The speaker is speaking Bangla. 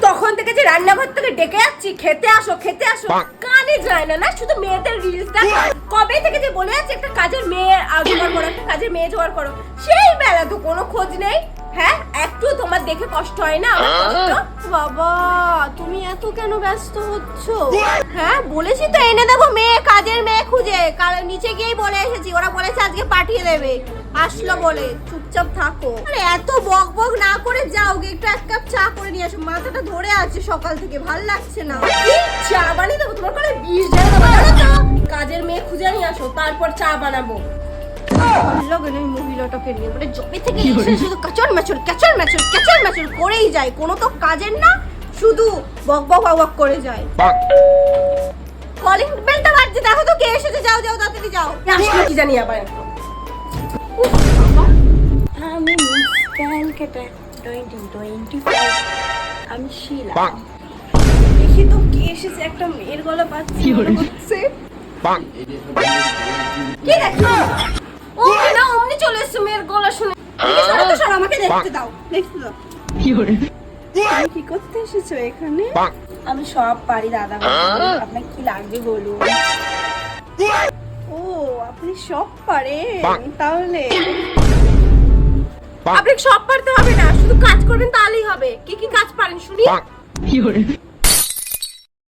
তখন থেকে যে রান্নাঘর থেকে ডেকে যাচ্ছি খেতে আসো খেতে আসো, কানে যায় না, না শুধু মেয়েদের রিলস দেখা। কবে থেকে যে বলে যাচ্ছে একটা কাজের মেয়ে জোগাড় করো, একটা কাজের মেয়ে জোগাড় করো, সেই বেলা তো কোনো খোঁজ নেই। হ্যাঁ, একটু তোমার দেখে কষ্ট হয় না? বাবা তুমি এত কেন ব্যস্ত হচ্ছ? হ্যাঁ বলেছি তো এনে দেবো মেয়ে, কাজের মেয়ে খুঁজে, কাল নিচে গিয়েই বলে এসেছি, ওরা বলেছে আজকে পাঠিয়ে দেবে। আসলো বলে চুপচাপ থাকো। আরে এত বক বক না করে যাও গে, একটু এক কাপ চা করে নিয়ে আসো, মাথাটা ধরে আছে সকাল থেকে, ভাল লাগছে না। চা বানিয়ে দেবো তোমার করে 20 টাকা দেবো, জানো তো? কাজের মেয়ে খুঁজে নিয়ে আসো, তারপর চা বানাবো। ভালো গেলে মহিলাটাকে নিয়ে মানে জমি থেকে এসে শুধু কাচর ম্যাচর করেই যায়, কোনো তো কাজের না, শুধু বক বক বক করে যায়। কলিং বেলটা বাজছে, দেখো তো কে এসেছে, যাও যাও তাড়াতাড়ি যাও। আসলো কি জানি আবার। আমি ক্যালকাটা 2025, আমি শিলা। দেখি তো কে এসেছে, একটা মেয়ের গলা পাচ্ছি মনে হচ্ছে। কে দেখো? ও না অমনি চলে এসেছে মেয়ের গলা শুনে। সরো আমাকে দেখতে দাও, দেখতে দাও। তুমি কি করতে এসেছো এখানে? আমি সব পারি দাদা, আপনার কি লাগবে বলুন। ও আপনি সব পারেন, তাহলে আপনি সব পারতে হবে না, শুধু কাজ করবেন তাহলেই হবে। কি কি কাজ পারেন শুনি?